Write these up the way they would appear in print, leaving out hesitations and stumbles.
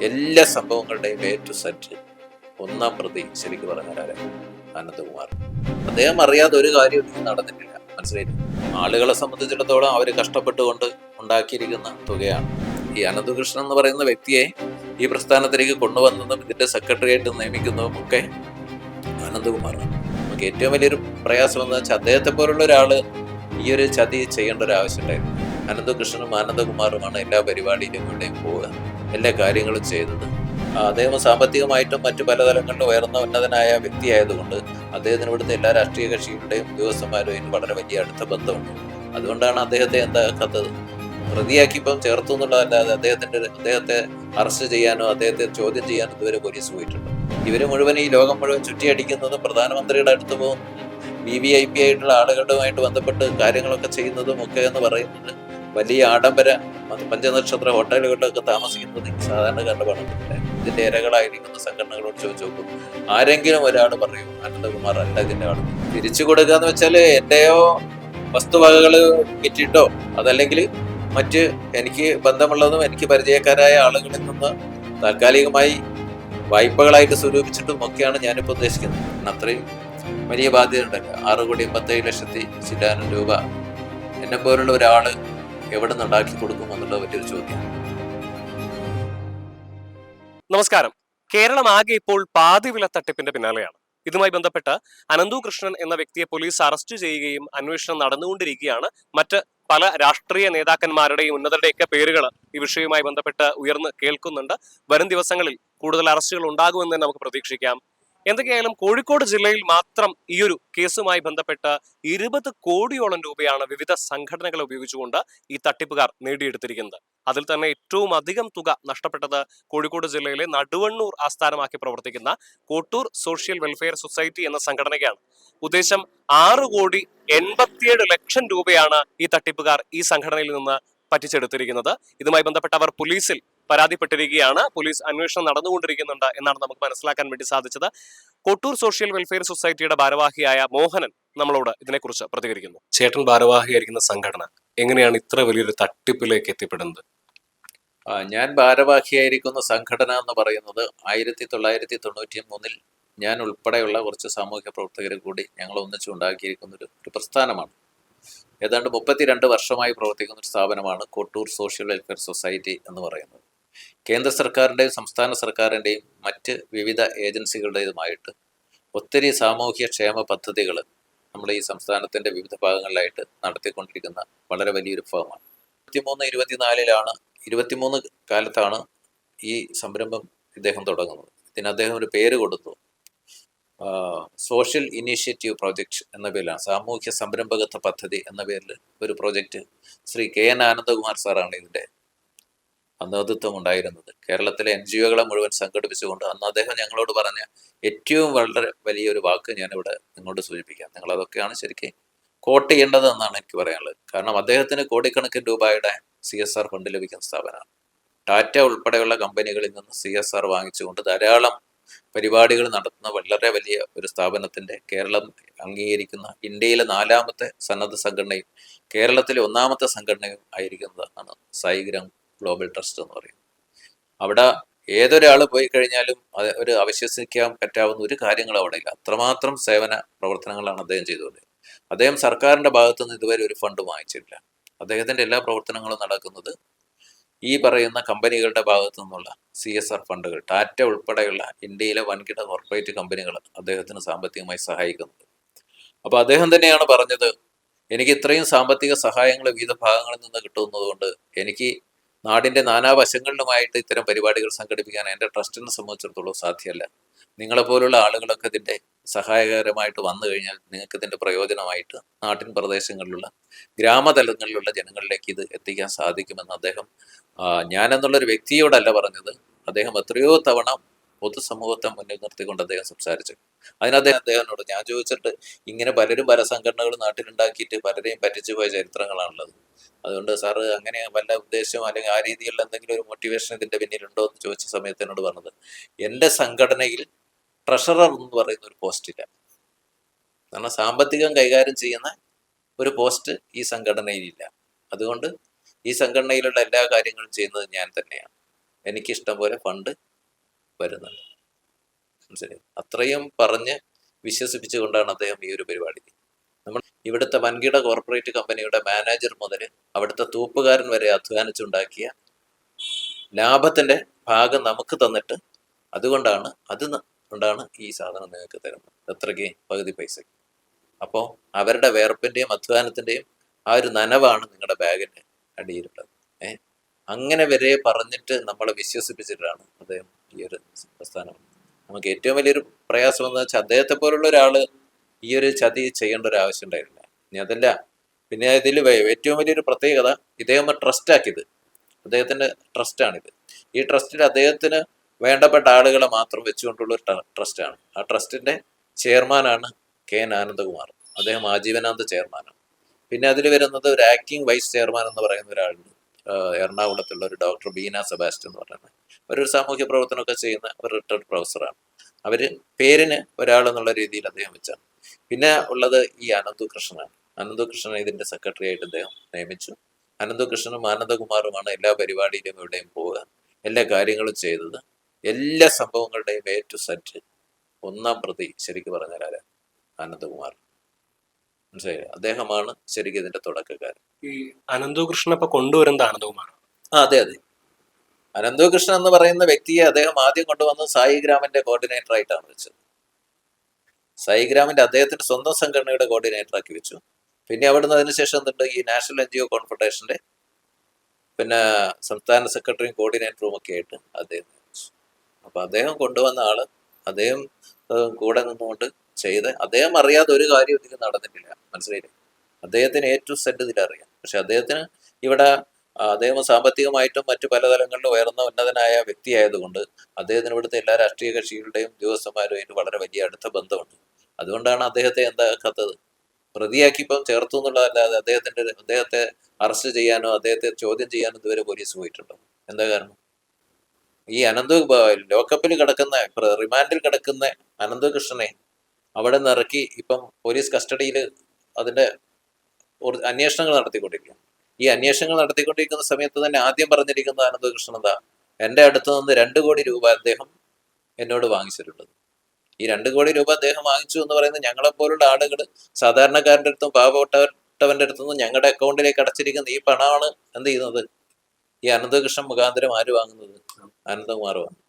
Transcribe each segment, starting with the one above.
എല്ലാ സംഭവങ്ങളുടെയും A to Z ഒന്നാം പ്രതി ശരിക്കും പറഞ്ഞാൽ അനന്തകുമാർ. അദ്ദേഹം അറിയാതെ ഒരു കാര്യം നടന്നിട്ടില്ല, മനസ്സിലായില്ലേ? ആളുകളെ സംബന്ധിച്ചിടത്തോളം അവർ കഷ്ടപ്പെട്ടുകൊണ്ട് ഉണ്ടാക്കിയിരിക്കുന്ന തുകയാണ്. ഈ അനന്തകൃഷ്ണൻ എന്ന് പറയുന്ന വ്യക്തിയെ ഈ പ്രസ്ഥാനത്തിലേക്ക് കൊണ്ടുവന്നതും ഇതിന്റെ സെക്രട്ടറിയായിട്ട് നിയമിക്കുന്നതും ഒക്കെ അനന്തകുമാറാണ്. നമുക്ക് ഏറ്റവും വലിയൊരു പ്രയാസം എന്ന് വെച്ചാൽ അദ്ദേഹത്തെ പോലുള്ള ഒരാള് ഈ ഒരു ചതി ചെയ്യേണ്ട ഒരു ആവശ്യമുണ്ടായിരുന്നു. അനന്തകൃഷ്ണനും ആനന്ദകുമാറുമാണ് എല്ലാ പരിപാടിയിലും ഇവിടെയും പോവുക, എല്ലാ കാര്യങ്ങളും ചെയ്തത്. അദ്ദേഹം സാമ്പത്തികമായിട്ടും മറ്റു പലതലങ്ങളിലും ഉയർന്ന ഉന്നതനായ വ്യക്തിയായതുകൊണ്ട് അദ്ദേഹത്തിന് ഇവിടുത്തെ എല്ലാ രാഷ്ട്രീയ കക്ഷികളുടെയും ഉദ്യോഗസ്ഥന്മാരുമായിട്ട് വളരെ വലിയ അടുത്ത ബന്ധമുണ്ട്. അതുകൊണ്ടാണ് അദ്ദേഹത്തെ എന്താക്കാത്തത്, പ്രതിയാക്കി ഇപ്പം ചേർത്തു എന്നുള്ളതല്ലാതെ അദ്ദേഹത്തെ അറസ്റ്റ് ചെയ്യാനോ അദ്ദേഹത്തെ ചോദ്യം ചെയ്യാനോ ഇതുവരെ പോലീസ് പോയിട്ടുണ്ട്. ഇവര് മുഴുവൻ ഈ ലോകം മുഴുവൻ ചുറ്റിയടിക്കുന്നതും പ്രധാനമന്ത്രിയുടെ അടുത്ത് പോകും VVIP ആയിട്ടുള്ള ആളുകളുമായിട്ട് ബന്ധപ്പെട്ട് കാര്യങ്ങളൊക്കെ ചെയ്യുന്നതും ഒക്കെ എന്ന് പറയുന്നത് വലിയ ആഡംബര പഞ്ചനക്ഷത്ര ഹോട്ടലുകളിലൊക്കെ താമസിക്കുന്നത് സാധാരണക്കാരുടെ പണത്തില്ല. ഇതിന്റെ ഇരകളായിരിക്കുന്ന സംഘടനകളോട് ചോദിച്ചു നോക്കും, ആരെങ്കിലും ഒരാൾ പറയൂ അനന്തകുമാർ അല്ല ഇതിന്റെ ആൾ. തിരിച്ചു കൊടുക്കുക എന്ന് വെച്ചാല് എന്റെയോ വസ്തുവകകള് വിറ്റിട്ടോ അതല്ലെങ്കിൽ മറ്റ് എനിക്ക് ബന്ധമുള്ളതും എനിക്ക് പരിചയക്കാരായ ആളുകളിൽ നിന്ന് താൽക്കാലികമായി വായ്പകളായിട്ട് സ്വരൂപിച്ചിട്ടും ഒക്കെയാണ് ഞാനിപ്പോൾ ഉദ്ദേശിക്കുന്നത്. അത്രയും വലിയ ബാധ്യത ഉണ്ടല്ലോ. 6,87,00,000 ചില്ലാനം രൂപ എന്നെ പോലുള്ള ഒരാള് എവിടെ നിന്നുണ്ടാക്കി കൊടുക്കും എന്നുള്ള വലിയൊരു ചോദ്യമാണ്. നമസ്കാരം. കേരളം ആകെ ഇപ്പോൾ പാതിവില തട്ടിപ്പിന്റെ പിന്നാലെയാണ്. ഇതുമായി ബന്ധപ്പെട്ട് അനന്തു കൃഷ്ണൻ എന്ന വ്യക്തിയെ പോലീസ് അറസ്റ്റ് ചെയ്യുകയും അന്വേഷണം നടന്നുകൊണ്ടിരിക്കുകയാണ്. മറ്റ് പല രാഷ്ട്രീയ നേതാക്കന്മാരുടെയും ഉന്നതരുടെയൊക്കെ പേരുകൾ ഈ വിഷയവുമായി ബന്ധപ്പെട്ട് ഉയർന്ന് കേൾക്കുന്നുണ്ട്. വരും ദിവസങ്ങളിൽ കൂടുതൽ അറസ്റ്റുകൾ ഉണ്ടാകുമെന്ന് തന്നെ നമുക്ക് പ്രതീക്ഷിക്കാം. എന്തൊക്കെയായാലും കോഴിക്കോട് ജില്ലയിൽ മാത്രം ഈ ഒരു കേസുമായി ബന്ധപ്പെട്ട് 20 കോടിയോളം രൂപയാണ് വിവിധ സംഘടനകളെ ഉപയോഗിച്ചുകൊണ്ട് ഈ തട്ടിപ്പുകാർ നേടിയെടുത്തിരിക്കുന്നത്. അതിൽ തന്നെ ഏറ്റവും അധികം തുക നഷ്ടപ്പെട്ടത് കോഴിക്കോട് ജില്ലയിലെ നടുവണ്ണൂർ ആസ്ഥാനമാക്കി പ്രവർത്തിക്കുന്ന കോട്ടൂർ സോഷ്യൽ വെൽഫെയർ സൊസൈറ്റി എന്ന സംഘടനയ്ക്കാണ്. ഉദ്ദേശം 6,87,00,000 രൂപയാണ് ഈ തട്ടിപ്പുകാർ ഈ സംഘടനയിൽ നിന്ന് പറ്റിച്ചെടുത്തിരിക്കുന്നത്. ഇതുമായി ബന്ധപ്പെട്ട് അവർ പോലീസിൽ പരാതിപ്പെട്ടിരിക്കുകയാണ്. പോലീസ് അന്വേഷണം നടന്നുകൊണ്ടിരിക്കുന്നുണ്ട് എന്നാണ് നമുക്ക് മനസ്സിലാക്കാൻ വേണ്ടി സാധിച്ചത്. കോട്ടൂർ സോഷ്യൽ വെൽഫെയർ സൊസൈറ്റിയുടെ ഭാരവാഹിയായ മോഹനൻ നമ്മളോട് ഇതിനെക്കുറിച്ച് പ്രതികരിക്കുന്നു. ചേട്ടൻ ഭാരവാഹിയായിരിക്കുന്ന സംഘടന എങ്ങനെയാണ് ഇത്ര വലിയൊരു തട്ടിപ്പിലേക്ക് എത്തിപ്പെടുന്നത്? ഞാൻ ഭാരവാഹിയായിരിക്കുന്ന സംഘടന എന്ന് പറയുന്നത് 1993 ഞാൻ ഉൾപ്പെടെയുള്ള കുറച്ച് സാമൂഹ്യ പ്രവർത്തകരെ കൂടി ഞങ്ങൾ ഒന്നിച്ചുണ്ടാക്കിയിരിക്കുന്ന ഒരു പ്രസ്ഥാനമാണ്. ഏതാണ്ട് 32 വർഷമായി പ്രവർത്തിക്കുന്ന ഒരു സ്ഥാപനമാണ് കോട്ടൂർ സോഷ്യൽ വെൽഫെയർ സൊസൈറ്റി എന്ന് പറയുന്നത്. കേന്ദ്ര സർക്കാരിൻ്റെയും സംസ്ഥാന സർക്കാരിൻ്റെയും മറ്റ് വിവിധ ഏജൻസികളുടേതുമായിട്ട് ഒത്തിരി സാമൂഹ്യ ക്ഷേമ പദ്ധതികൾ നമ്മൾ ഈ സംസ്ഥാനത്തിൻ്റെ വിവിധ ഭാഗങ്ങളിലായിട്ട് നടത്തിക്കൊണ്ടിരിക്കുന്ന വളരെ വലിയൊരു ഫേമാണ്. 23-24 23 കാലത്താണ് ഈ സംരംഭം ഇദ്ദേഹം തുടങ്ങുന്നത്. ഇതിന് അദ്ദേഹം ഒരു പേര് കൊടുത്തു, സോഷ്യൽ ഇനീഷ്യേറ്റീവ് പ്രോജക്റ്റ് എന്ന പേരിലാണ്, സാമൂഹ്യ സംരംഭകത്വ പദ്ധതി എന്ന പേരിൽ ഒരു പ്രോജക്റ്റ് ശ്രീ KN ആനന്ദകുമാർ സാറാണ് ഇതിൻ്റെ നേതൃത്വം ഉണ്ടായിരുന്നത്. കേരളത്തിലെ NGO-കളെ മുഴുവൻ സംഘടിപ്പിച്ചുകൊണ്ട് അന്ന് അദ്ദേഹം ഞങ്ങളോട് പറഞ്ഞ ഏറ്റവും വളരെ വലിയൊരു വാക്ക് ഞാനിവിടെ നിങ്ങളോട് സൂചിപ്പിക്കാം. നിങ്ങളതൊക്കെയാണ് ശരിക്കും കോട്ട് ചെയ്യേണ്ടത് എന്നാണ് എനിക്ക് പറയാനുള്ളത്. കാരണം അദ്ദേഹത്തിന് കോടിക്കണക്കിന് രൂപയുടെ CSR ഫണ്ട് ലഭിക്കുന്ന സ്ഥാപനമാണ്. ടാറ്റ ഉൾപ്പെടെയുള്ള കമ്പനികളിൽ നിന്ന് CSR വാങ്ങിച്ചുകൊണ്ട് ധാരാളം പരിപാടികൾ നടത്തുന്ന വളരെ വലിയ ഒരു സ്ഥാപനത്തിൻ്റെ കേരളം അംഗീകരിക്കുന്ന ഇന്ത്യയിലെ 4ാമത്തെ സന്നദ്ധ സംഘടനയും കേരളത്തിലെ 1ാമത്തെ സംഘടനയും ആയിരിക്കുന്നതാണ് സായിഗ്രാം ഗ്ലോബൽ ട്രസ്റ്റ് എന്ന് പറയുന്നത്. അവിടെ ഏതൊരാൾ പോയി കഴിഞ്ഞാലും ഒരു അവിശ്വസിക്കാൻ പറ്റാവുന്ന ഒരു കാര്യങ്ങളും അവിടെ ഇല്ല. അത്രമാത്രം സേവന പ്രവർത്തനങ്ങളാണ് അദ്ദേഹം ചെയ്തുകൊണ്ട്. അദ്ദേഹം സർക്കാരിൻ്റെ ഭാഗത്തുനിന്ന് ഇതുവരെ ഒരു ഫണ്ട് വാങ്ങിച്ചിട്ടില്ല. അദ്ദേഹത്തിൻ്റെ എല്ലാ പ്രവർത്തനങ്ങളും നടക്കുന്നത് ഈ പറയുന്ന കമ്പനികളുടെ ഭാഗത്തു നിന്നുള്ള CSR ഫണ്ടുകൾ, ടാറ്റ ഉൾപ്പെടെയുള്ള ഇന്ത്യയിലെ വൻകിട കോർപ്പറേറ്റ് കമ്പനികൾ അദ്ദേഹത്തിന് സാമ്പത്തികമായി സഹായിക്കുന്നുണ്ട്. അപ്പോൾ അദ്ദേഹം തന്നെയാണ് പറഞ്ഞത്, എനിക്ക് ഇത്രയും സാമ്പത്തിക സഹായങ്ങൾ വിവിധ ഭാഗങ്ങളിൽ നിന്ന് കിട്ടുന്നത് കൊണ്ട് എനിക്ക് നാടിൻ്റെ നാനാവശങ്ങളിലുമായിട്ട് ഇത്തരം പരിപാടികൾ സംഘടിപ്പിക്കാൻ എൻ്റെ ട്രസ്റ്റിനെ സംബന്ധിച്ചിടത്തോളം സാധ്യമല്ല. നിങ്ങളെപ്പോലുള്ള ആളുകളൊക്കെ ഇതിൻ്റെ സഹായകരമായിട്ട് വന്നു കഴിഞ്ഞാൽ നിങ്ങൾക്ക് ഇതിൻ്റെ പ്രയോജനമായിട്ട് നാട്ടിൻ പ്രദേശങ്ങളിലുള്ള ഗ്രാമതലങ്ങളിലുള്ള ജനങ്ങളിലേക്ക് ഇത് എത്തിക്കാൻ സാധിക്കുമെന്ന് അദ്ദേഹം ഞാനെന്നുള്ളൊരു വ്യക്തിയോടല്ല പറഞ്ഞത്, അദ്ദേഹം എത്രയോ തവണ പൊതുസമൂഹത്തെ മുന്നിൽ നിർത്തിക്കൊണ്ട് അദ്ദേഹം സംസാരിച്ചു. അദ്ദേഹത്തിനോട് ഞാൻ ചോദിച്ചിട്ട്, ഇങ്ങനെ പലരും പല സംഘടനകൾ നാട്ടിലുണ്ടാക്കിയിട്ട് പലരെയും പറ്റിച്ചു പോയ ചരിത്രങ്ങളാണുള്ളത്. അതുകൊണ്ട് സാറ് അങ്ങനെ വല്ല ഉദ്ദേശം അല്ലെങ്കിൽ ആ രീതിയിലുള്ള എന്തെങ്കിലും ഒരു മോട്ടിവേഷൻ ഇതിൻ്റെ പിന്നിലുണ്ടോ എന്ന് ചോദിച്ച സമയത്ത് എന്നോട് പറഞ്ഞത്, എൻ്റെ സംഘടനയിൽ ട്രഷറർ എന്ന് പറയുന്ന ഒരു പോസ്റ്റില്ല. കാരണം സാമ്പത്തികം കൈകാര്യം ചെയ്യുന്ന ഒരു പോസ്റ്റ് ഈ സംഘടനയിലില്ല. അതുകൊണ്ട് ഈ സംഘടനയിലുള്ള എല്ലാ കാര്യങ്ങളും ചെയ്യുന്നത് ഞാൻ തന്നെയാണ്. എനിക്ക് ഇഷ്ടം പോലെ ഫണ്ട് വരുന്നുണ്ട്. മനസ്സിലായി? അത്രയും പറഞ്ഞ് വിശ്വസിപ്പിച്ചുകൊണ്ടാണ് അദ്ദേഹം ഈ ഒരു പരിപാടി. നമ്മൾ ഇവിടുത്തെ വൻകിട കോർപ്പറേറ്റ് കമ്പനിയുടെ മാനേജർ മുതൽ അവിടുത്തെ തൂപ്പുകാരൻ വരെ അധ്വാനിച്ചുണ്ടാക്കിയ ലാഭത്തിന്റെ ഭാഗം നമുക്ക് തന്നിട്ട് കൊണ്ടാണ് ഈ സാധനം നിങ്ങൾക്ക് തരുന്നത്. എത്രയ്ക്ക്? പകുതി പൈസ. അപ്പോൾ അവരുടെ വേർപ്പിന്റെയും അധ്വാനത്തിന്റെയും ആ ഒരു നനവാണ് നിങ്ങളുടെ ബാഗിന്റെ അടിയിലുള്ളത്. അങ്ങനെ വരെ പറഞ്ഞിട്ട് നമ്മളെ വിശ്വസിപ്പിച്ചിട്ടാണ് അദ്ദേഹം ഈ ഒരു പ്രസ്ഥാനം. നമുക്ക് ഏറ്റവും വലിയൊരു പ്രയാസം എന്ന് വെച്ചാൽ അദ്ദേഹത്തെ പോലുള്ള ഒരാള് ഈ ഒരു ചതി ചെയ്യേണ്ട ഒരു ആവശ്യം ഉണ്ടായിരുന്നില്ല. ഇനി അതല്ല, പിന്നെ ഇതിൽ ഏറ്റവും വലിയൊരു പ്രത്യേകത, ഇദ്ദേഹം ട്രസ്റ്റ് ആക്കിയത്, അദ്ദേഹത്തിന്റെ ട്രസ്റ്റാണിത്. ഈ ട്രസ്റ്റിൽ അദ്ദേഹത്തിന് വേണ്ടപ്പെട്ട ആളുകളെ മാത്രം വെച്ചുകൊണ്ടുള്ള ഒരു ട്രസ്റ്റാണ്. ആ ട്രസ്റ്റിന്റെ ചെയർമാനാണ് KN ആനന്ദകുമാർ. അദ്ദേഹം ആജീവനാന്ത ചെയർമാനാണ്. പിന്നെ അതിൽ വരുന്നത് ഒരു ആക്ടിംഗ് വൈസ് ചെയർമാൻ എന്ന് പറയുന്ന ഒരാളുണ്ട്, എറണാകുളത്തുള്ള ഒരു ഡോക്ടർ ബീന സെബാസ്റ്റ്യൻ എന്ന് പറയുന്നത്. അവരൊരു സാമൂഹ്യ പ്രവർത്തനമൊക്കെ ചെയ്യുന്ന ഒരു റിട്ടയർഡ് പ്രൊഫസറാണ്. അവര് പേരിന് ഒരാളെന്നുള്ള രീതിയിൽ അദ്ദേഹം വെച്ചാണ്. പിന്നെ ഉള്ളത് ഈ അനന്തു കൃഷ്ണനാണ്. അനന്തു കൃഷ്ണനെ ഇതിന്റെ സെക്രട്ടറി ആയിട്ട് അദ്ദേഹം നിയമിച്ചു. അനന്തു കൃഷ്ണനും ആനന്ദകുമാറുമാണ് എല്ലാ പരിപാടിയിലും എവിടെയും പോവുക, എല്ലാ കാര്യങ്ങളും ചെയ്തത്. എല്ലാ സംഭവങ്ങളുടെയും A to Z ഒന്നാം പ്രതി ശരിക്കും പറഞ്ഞാൽ ആരാ? ആനന്ദകുമാർ. മനസ്സിലായില്ലേ? അദ്ദേഹമാണ് ശരിക്കും ഇതിന്റെ തുടക്കക്കാരൻ. ഈ അനന്തകൃഷ്ണൻ ഇപ്പൊ കൊണ്ടുവരുന്നത് ആനന്ദകുമാറാണ്. അതെ അതെ. അനന്തകൃഷ്ണൻ എന്ന് പറയുന്ന വ്യക്തിയെ അദ്ദേഹം ആദ്യം കൊണ്ടുവന്ന് സായിഗ്രാമിന്റെ കോർഡിനേറ്റർ ആയിട്ടാണ് വെച്ചത്. സായിഗ്രാമിന്റെ അദ്ദേഹത്തിന്റെ സ്വന്തം സംഘടനയുടെ കോർഡിനേറ്റർ ആക്കി വെച്ചു. പിന്നെ അവിടുന്ന് അതിനുശേഷം എന്തുണ്ട്, ഈ നാഷണൽ NGO കോൺഫെഡറേഷന്റെ പിന്നെ സംസ്ഥാന സെക്രട്ടറിയും കോർഡിനേറ്ററും ഒക്കെ ആയിട്ട് അദ്ദേഹം വെച്ചു. അപ്പൊ അദ്ദേഹം കൊണ്ടുവന്ന ആള്, അദ്ദേഹം കൂടെ നിന്നുകൊണ്ട് ചെയ്ത്, അദ്ദേഹം അറിയാതെ ഒരു കാര്യം ഇതിൽ നടന്നിട്ടില്ല. മനസ്സിലായില്ലേ? അദ്ദേഹത്തിന് A to Z ഇതിലറിയാം. പക്ഷെ അദ്ദേഹത്തിന് ഇവിടെ അദ്ദേഹം സാമ്പത്തികമായിട്ടും മറ്റു പല തലങ്ങളിലും ഉയർന്ന ഉന്നതനായ വ്യക്തിയായതുകൊണ്ട് അദ്ദേഹത്തിന് ഇവിടുത്തെ എല്ലാ രാഷ്ട്രീയ കക്ഷികളുടെയും ഉദ്യോഗസ്ഥന്മാരുമായിട്ട് വളരെ വലിയ അടുത്ത ബന്ധമുണ്ട്. അതുകൊണ്ടാണ് അദ്ദേഹത്തെ എന്താക്കാത്തത്, പ്രതിയാക്കി ഇപ്പം ചേർത്തു എന്നുള്ളതല്ലാതെ അദ്ദേഹത്തെ അറസ്റ്റ് ചെയ്യാനോ അദ്ദേഹത്തെ ചോദ്യം ചെയ്യാനോ ഇതുവരെ പോലീസ് പോയിട്ടുണ്ടോ? എന്താ കാരണം? ഈ ലോക്കപ്പിൽ കിടക്കുന്ന, റിമാൻഡിൽ കിടക്കുന്ന അനന്തകൃഷ്ണനെ അവിടെ നിന്ന് ഇറക്കി ഇപ്പം പോലീസ് കസ്റ്റഡിയിൽ അതിന്റെ അന്വേഷണങ്ങൾ നടത്തിക്കൊണ്ടിരിക്കും. ഈ അന്വേഷണങ്ങൾ നടത്തിക്കൊണ്ടിരിക്കുന്ന സമയത്ത് തന്നെ ആദ്യം പറഞ്ഞിരിക്കുന്ന അനന്തകൃഷ്ണൻ എന്താ, എൻ്റെ അടുത്ത് നിന്ന് 2 കോടി രൂപ അദ്ദേഹം എന്നോട് വാങ്ങിച്ചിട്ടുണ്ട്. ഈ 2 കോടി രൂപ അദ്ദേഹം വാങ്ങിച്ചു എന്ന് പറയുന്നത് ഞങ്ങളെപ്പോലുള്ള ആളുകൾ, സാധാരണക്കാരൻ്റെ അടുത്തും പാവപ്പെട്ടവന്റെ അടുത്തുനിന്നും ഞങ്ങളുടെ അക്കൗണ്ടിലേക്ക് അടച്ചിരിക്കുന്ന ഈ പണമാണ് എന്ത് ചെയ്യുന്നത്, ഈ അനന്തകൃഷ്ണൻ മുഖാന്തരം ആര് വാങ്ങുന്നത്? അനന്തകുമാർ വാങ്ങുന്നത്.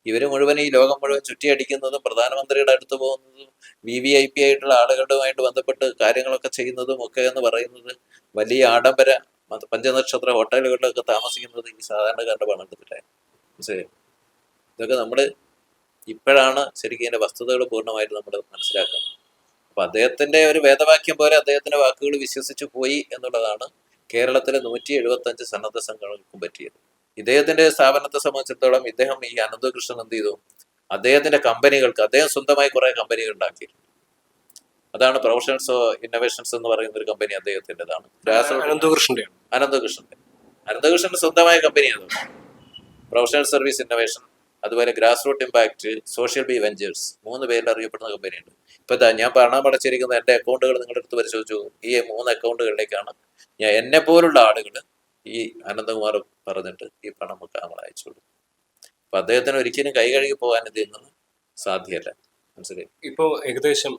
ഇവര് മുഴുവൻ ഈ ലോകം മുഴുവൻ ചുറ്റിയടിക്കുന്നതും പ്രധാനമന്ത്രിയുടെ അടുത്ത് പോകുന്നതും VVIP ആയിട്ടുള്ള ആളുകളുമായിട്ട് ബന്ധപ്പെട്ട് കാര്യങ്ങളൊക്കെ ചെയ്യുന്നതും ഒക്കെ എന്ന് പറയുന്നത് വലിയ ആഡംബര 5 നക്ഷത്ര ഹോട്ടലുകളിലൊക്കെ താമസിക്കുന്നത് ഈ സാധാരണക്കാരുടെ പണം എടുത്തിട്ടേ. മനസ്സിലായി? ഇതൊക്കെ നമ്മള് ഇപ്പോഴാണ് ശരിക്കും ഇതിന്റെ വസ്തുതകൾ പൂർണ്ണമായിട്ട് നമ്മൾ മനസ്സിലാക്കുന്നത്. അപ്പൊ അദ്ദേഹത്തിന്റെ ഒരു വേദവാക്യം പോലെ അദ്ദേഹത്തിന്റെ വാക്കുകൾ വിശ്വസിച്ചു പോയി എന്നുള്ളതാണ് കേരളത്തിലെ 175 സന്നദ്ധ സംഘടനകൾക്കും പറ്റിയത്. ഇദ്ദേഹത്തിന്റെ സ്ഥാപനത്തെ സംബന്ധിച്ചിടത്തോളം ഇദ്ദേഹം, ഈ അനന്തകൃഷ്ണൻ എന്ത് ചെയ്തു, അദ്ദേഹത്തിന്റെ കമ്പനികൾക്ക് അദ്ദേഹം സ്വന്തമായി കുറെ കമ്പനികൾ ഉണ്ടാക്കിയിട്ടുണ്ട്. അതാണ് പ്രൊഫഷണൽസ് ഇന്നോവേഷൻസ് എന്ന് പറയുന്ന ഒരു കമ്പനി അദ്ദേഹത്തിൻ്റെതാണ്. അനന്തകൃഷ്ണന്റെ സ്വന്തമായ കമ്പനിയാണ് പ്രൊഫഷണൽ സർവീസ് ഇന്നോവേഷൻ, അതുപോലെ grass root impact, social B ventures, 3 പേരിൽ അറിയപ്പെടുന്ന കമ്പനിയുണ്ട്. ഇപ്പൊ ഞാൻ പണം അടച്ചിരിക്കുന്ന എൻ്റെ അക്കൗണ്ടുകൾ നിങ്ങളുടെ അടുത്ത് പരിശോധിച്ചു. ഈ 3 അക്കൗണ്ടുകളിലേക്കാണ് എന്നെ പോലുള്ള ആളുകൾ ഈ അനന്തകുമാർ പറഞ്ഞിട്ട് ഈ പണം ഒക്കെ നമ്മൾ അയച്ചു കൊടുക്കും. അപ്പൊ അദ്ദേഹത്തിന് ഒരിക്കലും കൈ കഴുകി പോകാൻ ഇതിൽ നിന്ന് സാധ്യമല്ല. മനസ്സിലായി? ഇപ്പോ ഏകദേശം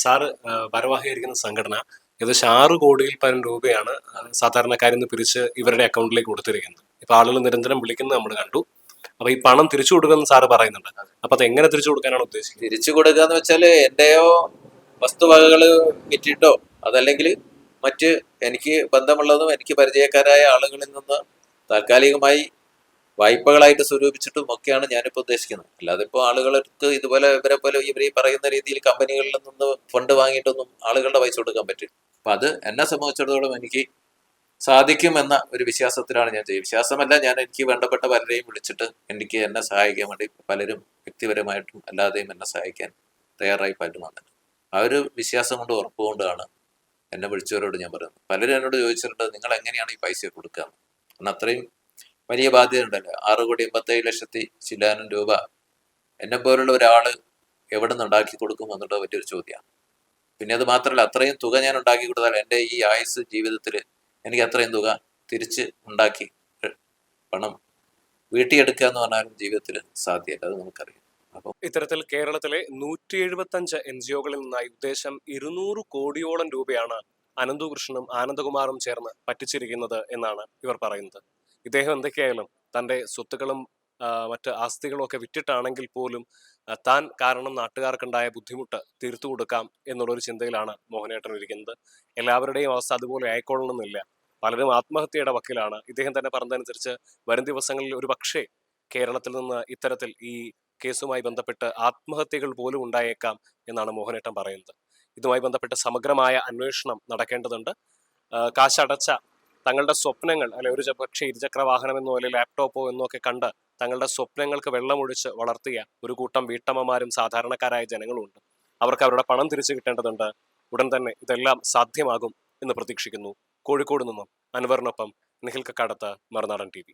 സാറ് ഭാരവാഹിയായിരിക്കുന്ന സംഘടന ഏകദേശം 6 കോടിയിൽ പരം രൂപയാണ് സാധാരണക്കാരിൽ നിന്ന് പിരിച്ച് ഇവരുടെ അക്കൗണ്ടിലേക്ക് കൊടുത്തിരിക്കുന്നത്. ഇപ്പൊ ആളുകൾ നിരന്തരം വിളിക്കുന്നത് നമ്മൾ കണ്ടു. അപ്പൊ ഈ പണം തിരിച്ചു കൊടുക്കുമെന്ന് സാറ് പറയുന്നുണ്ട്. അപ്പൊ അത് എങ്ങനെ തിരിച്ചു കൊടുക്കാനാണ് ഉദ്ദേശിക്കുന്നത്? തിരിച്ചു കൊടുക്കുക എന്ന് വെച്ചാല് എന്റെയോ വസ്തുവകകള് വിറ്റിട്ടോ അതല്ലെങ്കിൽ മറ്റ് എനിക്ക് ബന്ധമുള്ളതും എനിക്ക് പരിചയക്കാരായ ആളുകളിൽ നിന്ന് താൽക്കാലികമായി വായ്പകളായിട്ട് സ്വരൂപിച്ചിട്ടും ഒക്കെയാണ് ഞാനിപ്പോൾ ഉദ്ദേശിക്കുന്നത്. അല്ലാതെ ഇപ്പോൾ ആളുകൾക്ക് ഇതുപോലെ ഇവരെ പറയുന്ന രീതിയിൽ കമ്പനികളിൽ നിന്ന് ഫണ്ട് വാങ്ങിയിട്ടൊന്നും ആളുകളുടെ പൈസ കൊടുക്കാൻ പറ്റില്ല. അപ്പൊ അത് എന്നെ സംബന്ധിച്ചിടത്തോളം എനിക്ക് സാധിക്കുമെന്ന ഒരു വിശ്വാസത്തിലാണ് ഞാൻ ചെയ്യുന്നത്. വിശ്വാസമല്ല, ഞാൻ എനിക്ക് വേണ്ടപ്പെട്ട പലരെയും വിളിച്ചിട്ട് എന്നെ സഹായിക്കാൻ വേണ്ടി പലരും വ്യക്തിപരമായിട്ടും അല്ലാതെയും എന്നെ സഹായിക്കാൻ തയ്യാറായി പറ്റുന്നുണ്ട്. ആ ഒരു വിശ്വാസം കൊണ്ട് ഉറപ്പുകൊണ്ടാണ് എന്നെ വിളിച്ചവരോട് ഞാൻ പറയുന്നത്. പലരും എന്നോട് ചോദിച്ചിട്ടുണ്ട്, നിങ്ങൾ എങ്ങനെയാണ് ഈ പൈസ കൊടുക്കുക? കാരണം അത്രയും വലിയ ബാധ്യത ഉണ്ടല്ലോ. 6,87,00,000 ചില്ലാനം രൂപ എന്നെ പോലുള്ള ഒരാള് എവിടെ നിന്ന് ഉണ്ടാക്കി കൊടുക്കും എന്നുള്ളത് വലിയൊരു ചോദ്യമാണ്. പിന്നെ അത് മാത്രമല്ല, അത്രയും തുക ഞാൻ ഉണ്ടാക്കി കൊടുത്താൽ എൻ്റെ ഈ ആയുസ് ജീവിതത്തിൽ എനിക്ക് അത്രയും തുക തിരിച്ച് ഉണ്ടാക്കി പണം വീട്ടിയെടുക്കുക എന്ന് പറഞ്ഞാലും ജീവിതത്തിൽ സാധ്യമല്ല, അത് നമുക്കറിയാം. അപ്പം ഇത്തരത്തിൽ കേരളത്തിലെ 175 NGOകളിൽ നിന്നായി ഉദ്ദേശം 200 കോടിയോളം രൂപയാണ് അനന്തുകൃഷ്ണനും ആനന്ദകുമാറും ചേർന്ന് പറ്റിച്ചിരിക്കുന്നത് എന്നാണ് ഇവർ പറയുന്നത്. ഇദ്ദേഹം എന്തൊക്കെയായാലും തന്റെ സ്വത്തുക്കളും മറ്റ് ആസ്തികളും ഒക്കെ വിറ്റിട്ടാണെങ്കിൽ പോലും താൻ കാരണം നാട്ടുകാർക്കുണ്ടായ ബുദ്ധിമുട്ട് തീർത്തു കൊടുക്കാം എന്നുള്ളൊരു ചിന്തയിലാണ് മോഹനേട്ടൻ ഇരിക്കുന്നത്. എല്ലാവരുടെയും അവസ്ഥ അതുപോലെ ആയിക്കൊള്ളണമെന്നില്ല. പലരും ആത്മഹത്യയുടെ വക്കിലാണ്. ഇദ്ദേഹം തന്നെ പറഞ്ഞതനുസരിച്ച് വരും ദിവസങ്ങളിൽ ഒരു പക്ഷേ കേരളത്തിൽ നിന്ന് ഇത്തരത്തിൽ ഈ കേസുമായി ബന്ധപ്പെട്ട് ആത്മഹത്യകൾ പോലും ഉണ്ടായേക്കാം എന്നാണ് മോഹനേട്ടൻ പറയുന്നത്. ഇതുമായി ബന്ധപ്പെട്ട് സമഗ്രമായ അന്വേഷണം നടക്കേണ്ടതുണ്ട്. കാശടച്ച തങ്ങളുടെ സ്വപ്നങ്ങൾ അല്ലെ ഒരു പക്ഷേ ഇരുചക്ര വാഹനമെന്നോ അല്ലെങ്കിൽ ലാപ്ടോപ്പോ എന്നോ ഒക്കെ കണ്ട് തങ്ങളുടെ സ്വപ്നങ്ങൾക്ക് വെള്ളമൊഴിച്ച് വളർത്തിയ ഒരു കൂട്ടം വീട്ടമ്മമാരും സാധാരണക്കാരായ ജനങ്ങളുമുണ്ട്. അവർക്ക് അവരുടെ പണം തിരിച്ചു കിട്ടേണ്ടതുണ്ട്. ഉടൻ തന്നെ ഇതെല്ലാം സാധ്യമാകും എന്ന് പ്രതീക്ഷിക്കുന്നു. കോഴിക്കോട് നിന്നും അൻവറിനൊപ്പം നിഖിൽ കക്കാടത്ത്, മറുനാടൻ TV.